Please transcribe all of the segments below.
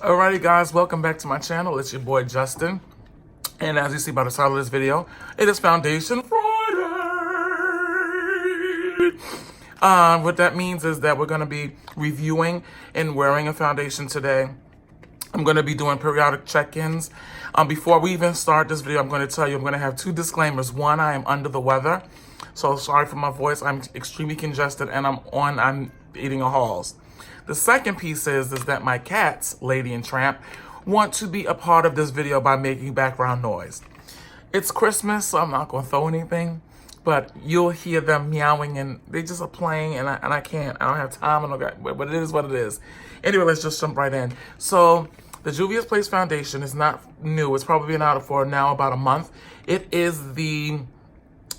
Alrighty guys, welcome back to my channel. It's your boy Justin. And as you see by the title of this video, it is Foundation Friday. What that means is that we're going to be reviewing and wearing a foundation today. I'm going to be doing periodic check-ins. Before we even start this video, I'm going to tell you I'm going to have two disclaimers. One, I am under the weather, so sorry for my voice. I'm extremely congested and I'm eating a Halls. The second piece is that my cats, Lady and Tramp, want to be a part of this video by making background noise. It's Christmas, so I'm not going to throw anything, but you'll hear them meowing and they just are playing and I can't. I don't have time, but it is what it is. Anyway, let's just jump right in. So the Juvias Place Foundation is not new. It's probably been out for now about a month. It is the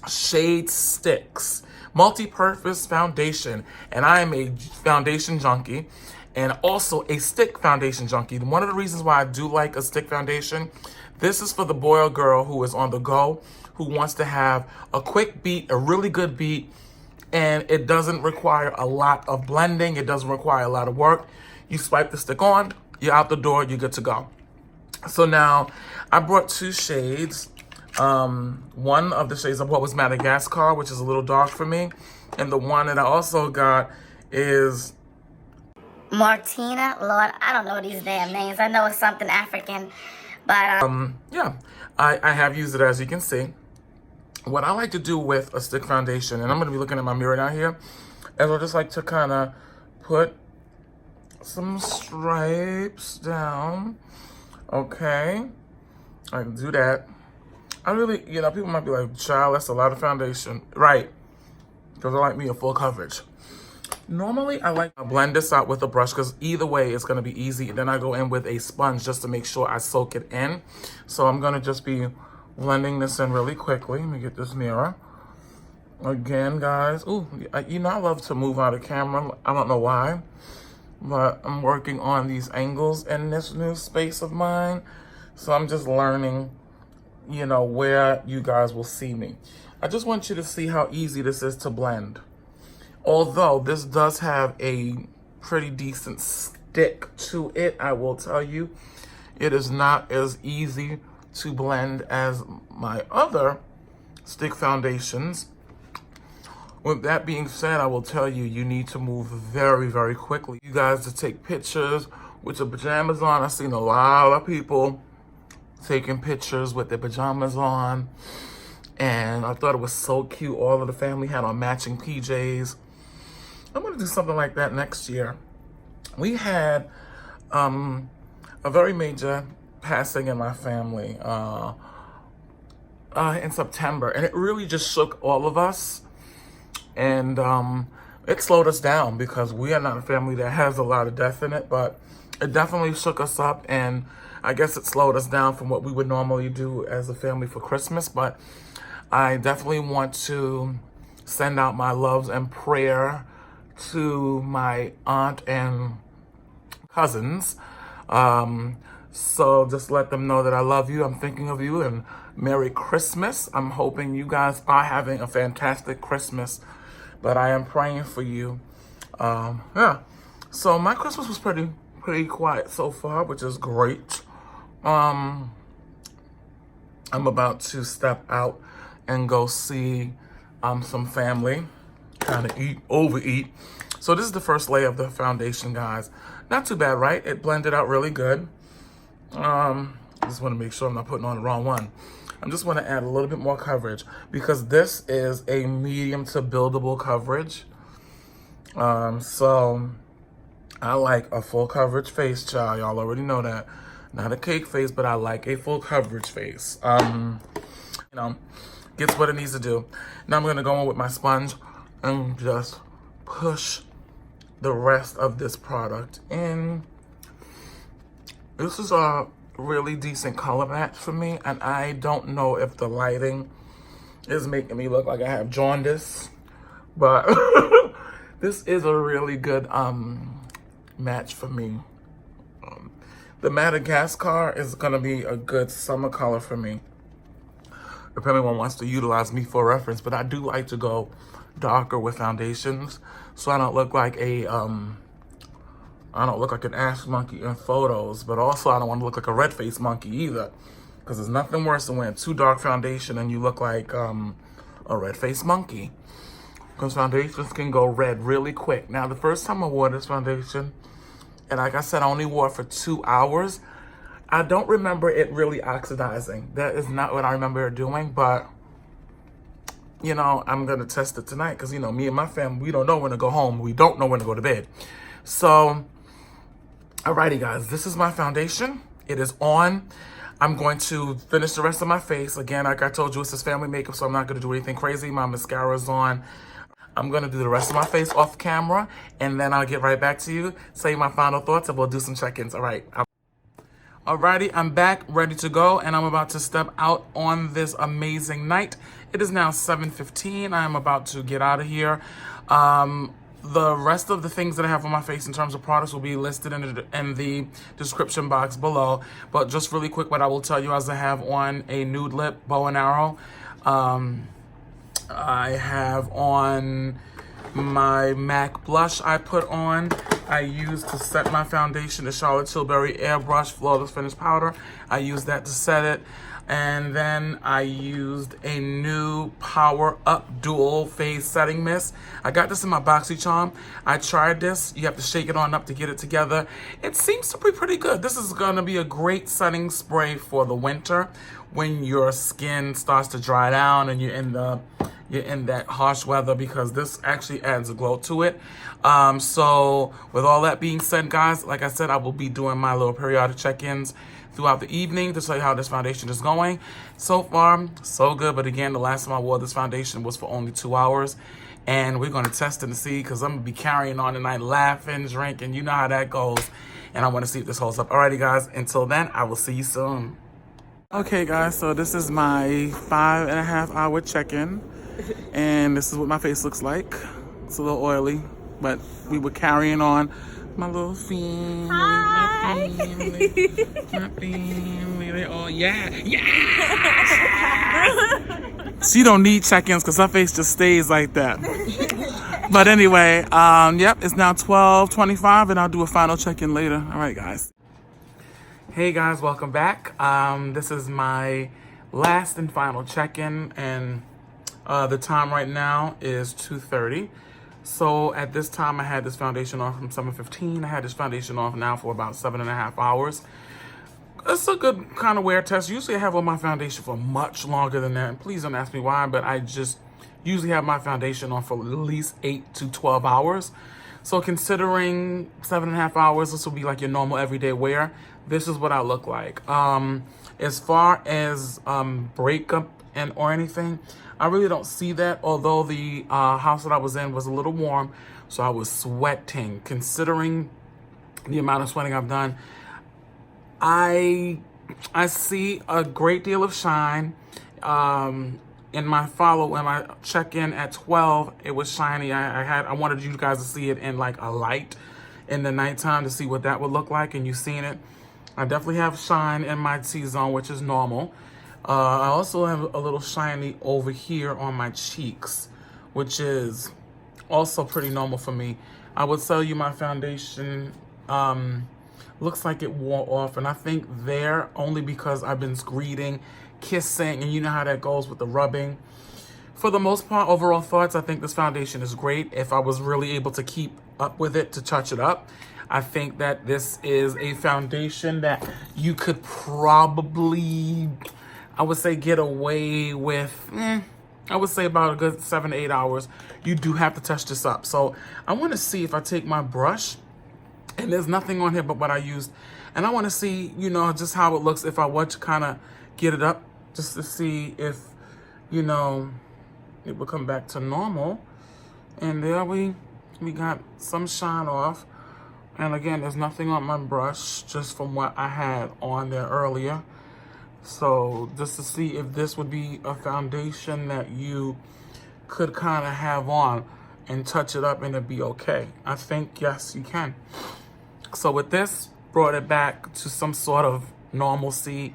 Shade Sticks multi-purpose foundation, and I am a foundation junkie and also a stick foundation junkie. One of the reasons why I do like a stick foundation, this is for the boy or girl who is on the go, who wants to have a quick beat, a really good beat, and it doesn't require a lot of blending. It doesn't require a lot of work. You swipe the stick on, you're out the door, you're good to go. So now I brought two shades. One of the shades of what was Madagascar, which is a little dark for me. And the one that I also got is Martina. Lord, I don't know these damn names. I know it's something African, but yeah, I have used it, as you can see. What I like to do with a stick foundation, and I'm going to be looking at my mirror down here, is I just like to kind of put some stripes down. Okay, I can do that. I really, people might be like, child, that's a lot of foundation. Right, because I like me a full coverage. Normally, I like to blend this out with a brush because either way, it's going to be easy. And then I go in with a sponge just to make sure I soak it in. So I'm going to just be blending this in really quickly. Let me get this mirror. Again, guys. Ooh, I love to move out of camera. I don't know why, but I'm working on these angles in this new space of mine. So I'm just learning where you guys will see me. I just want you to see how easy this is to blend. Although this does have a pretty decent stick to it, I will tell you, it is not as easy to blend as my other stick foundations. With that being said, I will tell you, you need to move very, very quickly. You guys to take pictures with your pajamas on. I've seen a lot of people taking pictures with their pajamas on, and I thought it was so cute. All of the family had on matching PJs. I'm gonna do something like that next year. We had a very major passing in my family in September, and it really just shook all of us, and it slowed us down because we are not a family that has a lot of death in it, but it definitely shook us up, and I guess it slowed us down from what we would normally do as a family for Christmas. But I definitely want to send out my loves and prayer to my aunt and cousins. So just let them know that I love you. I'm thinking of you, and Merry Christmas. I'm hoping you guys are having a fantastic Christmas, but I am praying for you. Yeah. So my Christmas was pretty quiet so far, which is great. I'm about to step out and go see some family, kind of overeat. So this is the first layer of the foundation, guys. Not too bad, right? It blended out really good. I just want to make sure I'm not putting on the wrong one. I just want to add a little bit more coverage because this is a medium to buildable coverage. So I like a full coverage face, child. Y'all already know that. Not a cake face, but I like a full coverage face. Gets what it needs to do. Now I'm gonna go in with my sponge and just push the rest of this product in. This is a really decent color match for me, and I don't know if the lighting is making me look like I have jaundice, but this is a really good match for me. The Madagascar is gonna be a good summer color for me, if anyone wants to utilize me for reference, but I do like to go darker with foundations so I don't look like a I don't look like an ass monkey in photos, but also I don't want to look like a red-faced monkey either. Because there's nothing worse than wearing too dark foundation and you look like a red-faced monkey. Because foundations can go red really quick. Now, the first time I wore this foundation, and like I said, I only wore it for 2 hours. I don't remember it really oxidizing. That is not what I remember it doing, but, you know, I'm going to test it tonight. Because, you know, me and my family, we don't know when to go home. We don't know when to go to bed. So, alrighty, guys, this is my foundation. It is on. I'm going to finish the rest of my face. Again, like I told you, it's this family makeup, so I'm not going to do anything crazy. My mascara is on. I'm going to do the rest of my face off camera, and then I'll get right back to you, say my final thoughts, and we'll do some check-ins. All right. Alrighty, I'm back, ready to go, and I'm about to step out on this amazing night. It is now 7:15. I am about to get out of here. The rest of the things that I have on my face in terms of products will be listed in the description box below. But just really quick, what I will tell you is I have on a nude lip bow and arrow. I have on my MAC blush I put on. I used to set my foundation the Charolotte Tilbury Air brush Flawless Finish Powder. I used that to set it. And then I used a new Power Up Dual Phase Setting Mist. I got this in my BoxyCharm. I tried this. You have to shake it on up to get it together. It seems to be pretty good. This is going to be a great setting spray for the winter when your skin starts to dry down and you're in that harsh weather, because this actually adds a glow to it. So with all that being said, guys, like I said, I will be doing my little periodic check-ins throughout the evening to tell you how this foundation is going. So far, so good. But again, the last time I wore this foundation was for only 2 hours. And we're going to test it and see, because I'm going to be carrying on tonight, laughing, drinking. You know how that goes. And I want to see if this holds up. Alrighty, guys. Until then, I will see you soon. Okay, guys. So this is my 5.5 hour check-in. And this is what my face looks like. It's a little oily, but we were carrying on. My little family, Hi. my family, they all, yeah. She don't need check-ins because her face just stays like that. But anyway, yep, it's now 12:25 and I'll do a final check-in later. All right, guys. Hey guys, welcome back. This is my last and final check-in, and the time right now is 2:30. So at this time, I had this foundation on from 7:15. I had this foundation off now for about 7.5 hours. It's a good kind of wear test. Usually I have on my foundation for much longer than that. Please don't ask me why, but I just usually have my foundation on for at least 8 to 12 hours. So considering 7.5 hours, this will be like your normal everyday wear. This is what I look like. As far as breakup or anything, I really don't see that, although the house that I was in was a little warm, so I was sweating. Considering the amount of sweating I've done, I see a great deal of shine. In my when I check-in at 12, it was shiny. I wanted you guys to see it in like a light in the nighttime to see what that would look like, and you've seen it. I definitely have shine in my T-zone, which is normal. I also have a little shiny over here on my cheeks, which is also pretty normal for me. I would tell you my foundation looks like it wore off, and I think there only because I've been greeting, kissing, and you know how that goes with the rubbing. For the most part, overall thoughts, I think this foundation is great. If I was really able to keep up with it, to touch it up, I think that this is a foundation that you could probably, I would say, get away with, I would say about a good 7 to 8 hours. You do have to touch this up. So I want to see if I take my brush, and there's nothing on here but what I used, and I want to see, you know, just how it looks if I were to kind of get it up, just to see if, you know, it will come back to normal. And there we got some shine off. And again, there's nothing on my brush, just from what I had on there earlier. So just to see if this would be a foundation that you could kind of have on and touch it up and it'd be okay. I think, yes, you can. So with this, brought it back to some sort of normalcy.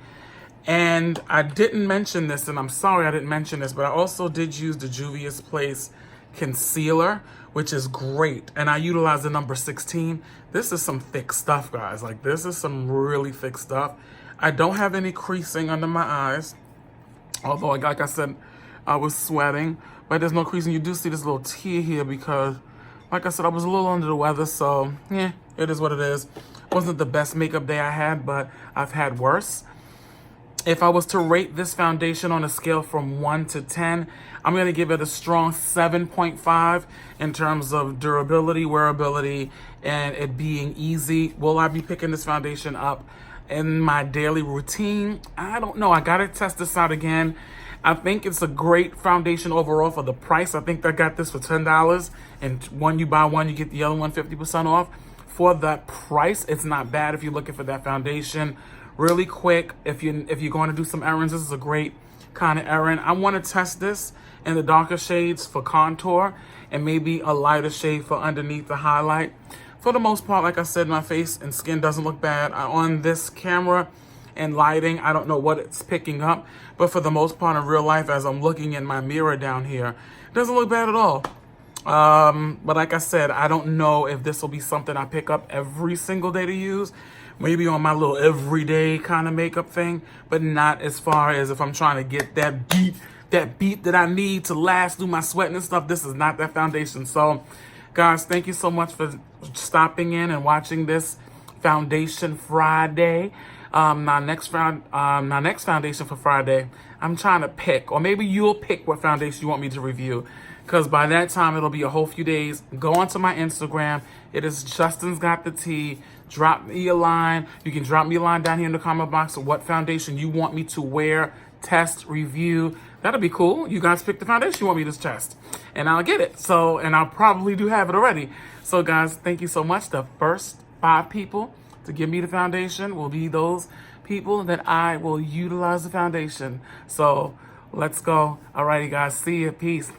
And I didn't mention this, and I'm sorry I didn't mention this, but I also did use the Juvias Place concealer, which is great. And I utilize the number 16. This is some thick stuff, guys. Like, this is some really thick stuff. I don't have any creasing under my eyes. Although, like I said, I was sweating. But there's no creasing. You do see this little tear here because, like I said, I was a little under the weather. So, yeah, it is what it is. Wasn't the best makeup day I had, but I've had worse. If I was to rate this foundation on a scale from 1 to 10, I'm going to give it a strong 7.5 in terms of durability, wearability, and it being easy. Will I be picking this foundation up in my daily routine? I don't know. I got to test this out again. I think it's a great foundation overall for the price. I think I got this for $10, and when you buy one, you get the other one 50% off. For that price, it's not bad if you're looking for that foundation. Really quick, if you're going to do some errands, this is a great kind of errand. I want to test this in the darker shades for contour and maybe a lighter shade for underneath the highlight. For the most part, like I said, my face and skin doesn't look bad. On this camera and lighting, I don't know what it's picking up, but for the most part in real life, as I'm looking in my mirror down here, it doesn't look bad at all. But like I said, I don't know if this will be something I pick up every single day to use. Maybe on my little everyday kind of makeup thing, but not as far as if I'm trying to get that beat that I need to last through my sweating and stuff. This is not that foundation. So, guys, thank you so much for stopping in and watching this Foundation Friday. My next foundation for Friday, I'm trying to pick, or maybe you'll pick what foundation you want me to review. Because by that time, it'll be a whole few days. Go onto my Instagram. It is Justin's Got the Tea. Drop me a line. You can drop me a line down here in the comment box of what foundation you want me to wear, test, review. That'll be cool. You guys pick the foundation you want me to test. And I'll get it. So, and I'll probably do have it already. So, guys, thank you so much. The first 5 people to give me the foundation will be those people that I will utilize the foundation. So, let's go. Alrighty, guys. See you. Peace.